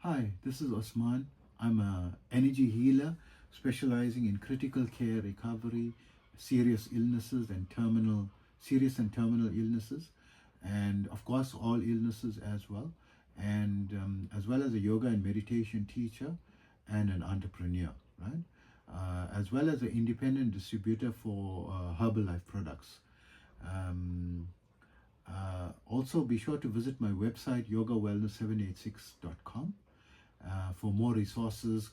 Hi, this is Osman. I'm a energy healer specializing in critical care recovery, serious illnesses and serious and terminal illnesses, and of course all illnesses as well, and as well as a yoga and meditation teacher and an entrepreneur, right? As well as an independent distributor for Herbalife products. Um, Also, be sure to visit my website yogawellness786.com for more resources,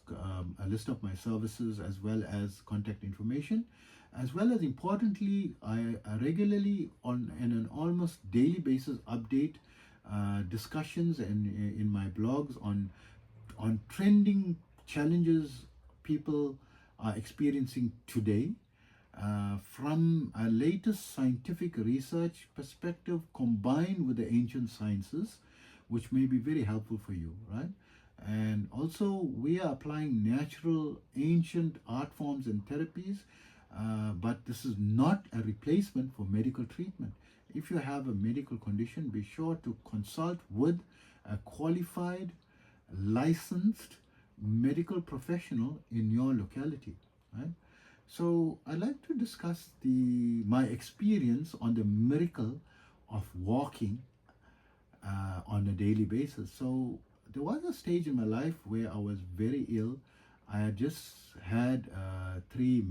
a list of my services, as well as contact information. As well as importantly, I regularly on an almost daily basis update discussions and in my blogs on trending challenges people are experiencing today from a latest scientific research perspective combined with the ancient sciences, which may be very helpful for you, right? And also, we are applying natural, ancient art forms and therapies, but this is not a replacement for medical treatment. If you have a medical condition, be sure to consult with a qualified, licensed medical professional in your locality, right? So I'd like to discuss my experience on the miracle of walking on a daily basis. So there was a stage in my life where I was very ill. I had just had three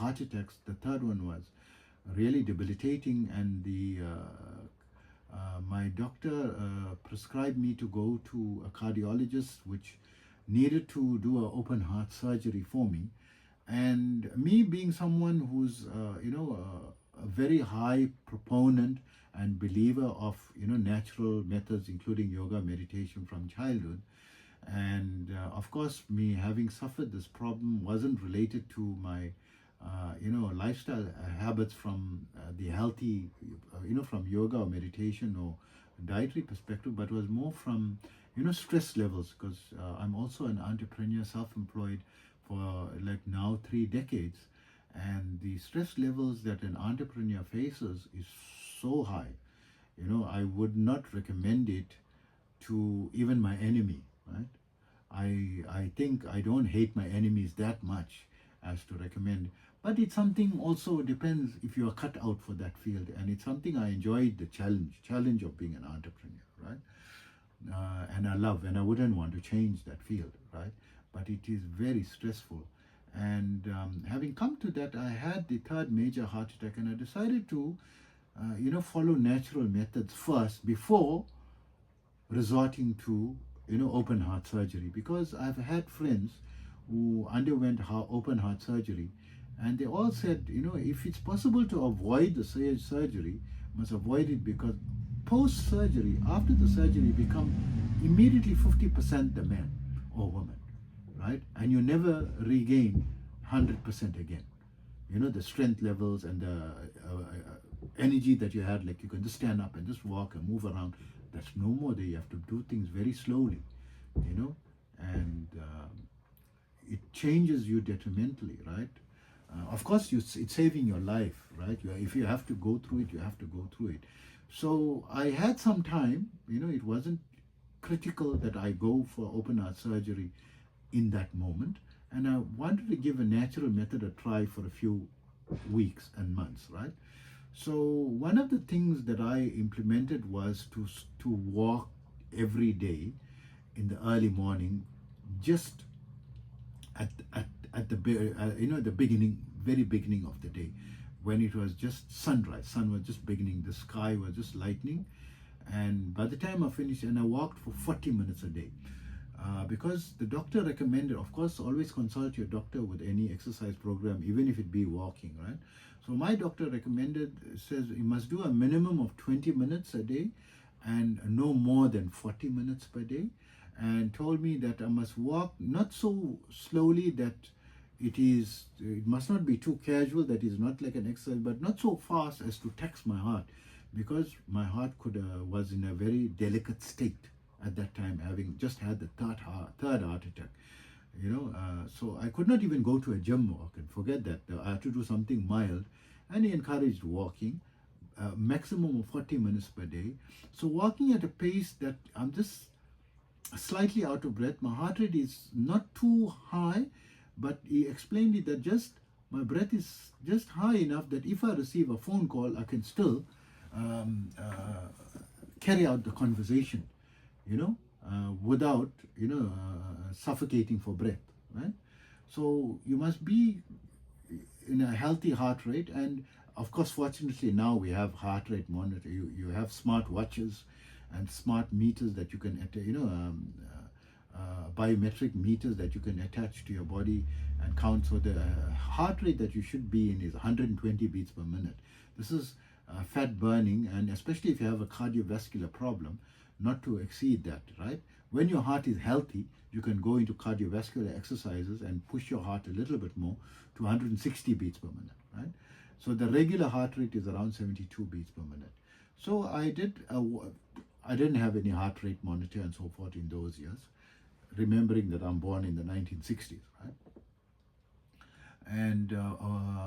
heart attacks. The third one was really debilitating, and my doctor prescribed me to go to a cardiologist, which needed to do an open heart surgery for me. And me being someone who's a very high proponent and believer of natural methods, including yoga, meditation from childhood, and of course me having suffered this problem wasn't related to my lifestyle habits from the healthy from yoga or meditation or dietary perspective, but was more from stress levels, because I'm also an entrepreneur, self-employed for like now 3 decades, and the stress levels that an entrepreneur faces is so high. I would not recommend it to even my enemy, right? I think I don't hate my enemies that much as to recommend, but it's something also depends if you are cut out for that field, and it's something I enjoyed, the challenge of being an entrepreneur, right? And I love, and I wouldn't want to change that field, right? But it is very stressful. And having come to that, I had the third major heart attack, and I decided to, follow natural methods first before resorting to, open heart surgery, because I've had friends who underwent open heart surgery, and they all said, if it's possible to avoid the surgery, must avoid it, because post surgery, after the surgery, become immediately 50% the man or woman, right? And you never regain 100% again. The strength levels and the energy that you had, like you can just stand up and just walk and move around, that's no more there. You have to do things very slowly, and it changes you detrimentally, right? Of course, it's saving your life, right? If you have to go through it, you have to go through it. So I had some time, it wasn't critical that I go for open heart surgery in that moment. And I wanted to give a natural method a try for a few weeks and months, right? So one of the things that I implemented was to walk every day in the early morning, just at the the very beginning of the day, when it was just sunrise. Sun was just beginning, the sky was just lightening, and by the time I finished, and I walked for 40 minutes a day. Because the doctor recommended, of course, always consult your doctor with any exercise program, even if it be walking, right? So my doctor recommended, says you must do a minimum of 20 minutes a day and no more than 40 minutes per day, and told me that I must walk not so slowly that it must not be too casual, that is not like an exercise, but not so fast as to tax my heart, because my heart was in a very delicate state at that time, having just had the third heart attack. So I could not even go to a gym walk, and forget that. I had to do something mild, and he encouraged walking, maximum of 40 minutes per day. So walking at a pace that I'm just slightly out of breath. My heart rate is not too high, but he explained it that just my breath is just high enough that if I receive a phone call, I can still um, uh, carry out the conversation, without, suffocating for breath, right? So you must be in a healthy heart rate. And of course, fortunately, now we have heart rate monitor. You have smart watches and smart meters that you can, biometric meters that you can attach to your body and count. So the heart rate that you should be in is 120 beats per minute. This is fat burning, and especially if you have a cardiovascular problem, not to exceed that, right? When your heart is healthy, you can go into cardiovascular exercises and push your heart a little bit more to 160 beats per minute, right? So the regular heart rate is around 72 beats per minute. So I didn't have any heart rate monitor and so forth in those years, remembering that I'm born in the 1960s, right? And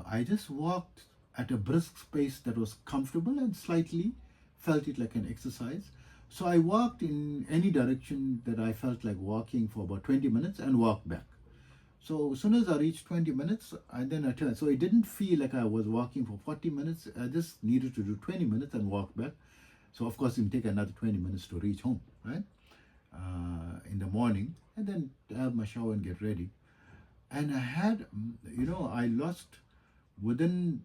I just walked at a brisk pace that was comfortable and slightly felt it like an exercise. So I walked in any direction that I felt like walking for about 20 minutes and walked back. So as soon as I reached 20 minutes, and then I turned. So it didn't feel like I was walking for 40 minutes. I just needed to do 20 minutes and walk back. So of course it would take another 20 minutes to reach home, right? In the morning, and then have my shower and get ready. And I had, I lost within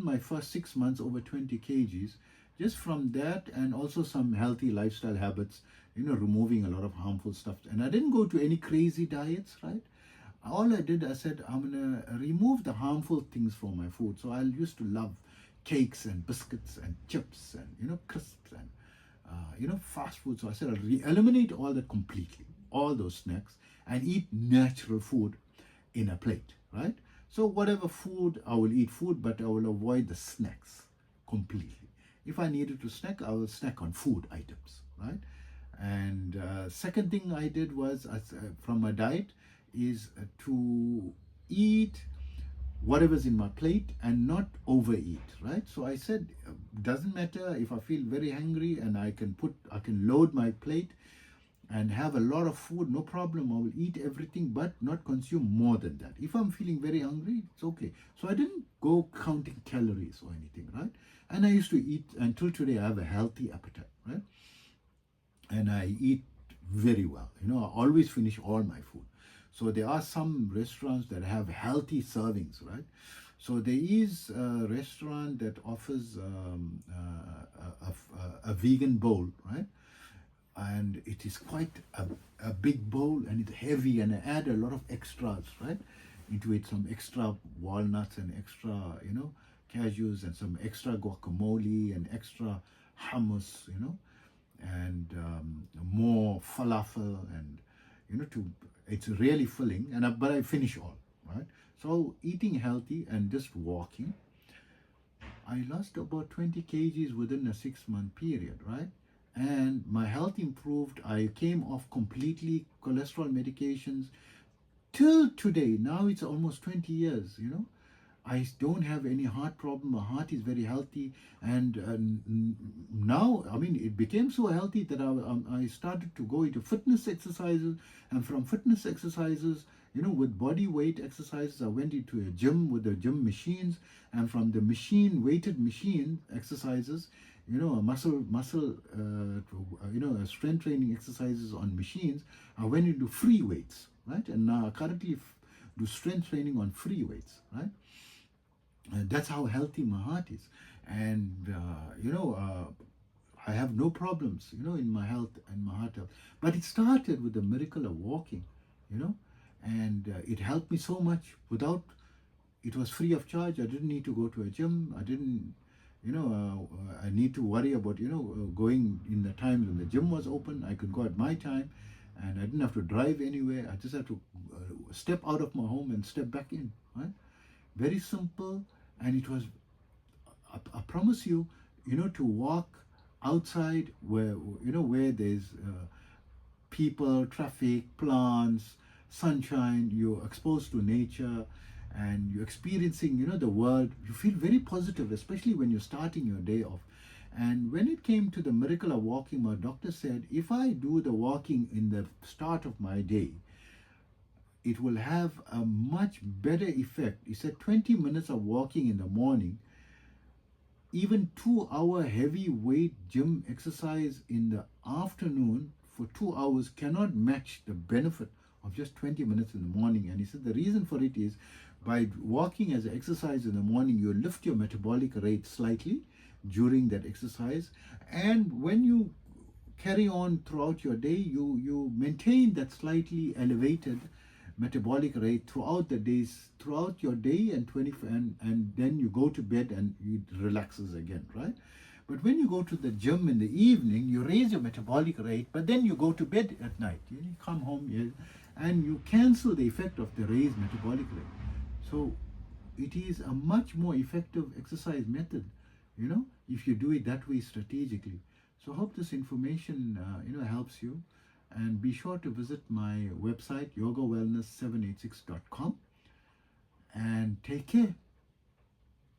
my first 6 months over 20 kgs, just from that, and also some healthy lifestyle habits, removing a lot of harmful stuff. And I didn't go to any crazy diets, right? All I did, I said, I'm going to remove the harmful things from my food. So I used to love cakes and biscuits and chips and, crisps and, fast food. So I said, I'll eliminate all that completely, all those snacks, and eat natural food in a plate, right? So whatever food, I will eat food, but I will avoid the snacks completely. If I needed to snack, I will snack on food items, right? And second thing I did was, from my diet, is to eat whatever's in my plate and not overeat, right? So I said, doesn't matter if I feel very hungry and I can load my plate and have a lot of food, no problem. I will eat everything, but not consume more than that. If I'm feeling very hungry, it's okay. So I didn't go counting calories or anything, right? And I used to eat, until today, I have a healthy appetite, right? And I eat very well. I always finish all my food. So there are some restaurants that have healthy servings, right? So there is a restaurant that offers a vegan bowl, right? And it is quite a big bowl, and it's heavy, and I add a lot of extras, right, into it. Some extra walnuts and extra, cashews, and some extra guacamole and extra hummus, and more falafel, and it's really filling. And but I finish all, right? So eating healthy and just walking, I lost about 20 kgs within a 6-month period, right? And my health improved. I came off completely cholesterol medications till today. Now it's almost 20 years, I don't have any heart problem. My heart is very healthy. And now, it became so healthy that I started to go into fitness exercises. And from fitness exercises, with body weight exercises, I went into a gym with the gym machines. And from the weighted machine exercises, strength training exercises on machines, I went into free weights, right? And now I currently do strength training on free weights, right? And that's how healthy my heart is. And I have no problems, in my health and my heart health. But it started with the miracle of walking, and it helped me so much. It was free of charge. I didn't need to go to a gym. I didn't, I need to worry about, going in the times when the gym was open. I could go at my time, and I didn't have to drive anywhere. I just had to step out of my home and step back in, right? Very simple. And it was, I promise you, to walk outside where there's people, traffic, plants, sunshine, you're exposed to nature, and you're experiencing, the world. You feel very positive, especially when you're starting your day off. And when it came to the miracle of walking, my doctor said, if I do the walking in the start of my day, it will have a much better effect. He said 20 minutes of walking in the morning, even 2-hour heavy weight gym exercise in the afternoon for 2 hours cannot match the benefit of just 20 minutes in the morning. And he said the reason for it is by walking as an exercise in the morning, you lift your metabolic rate slightly during that exercise. And when you carry on throughout your day, you maintain that slightly elevated metabolic rate throughout the days, throughout your day, and then you go to bed and it relaxes again, right? But when you go to the gym in the evening, you raise your metabolic rate, but then you go to bed at night. You come home and you cancel the effect of the raised metabolic rate. So it is a much more effective exercise method, if you do it that way strategically. So I hope this information, helps you. And be sure to visit my website, yogawellness786.com. And take care.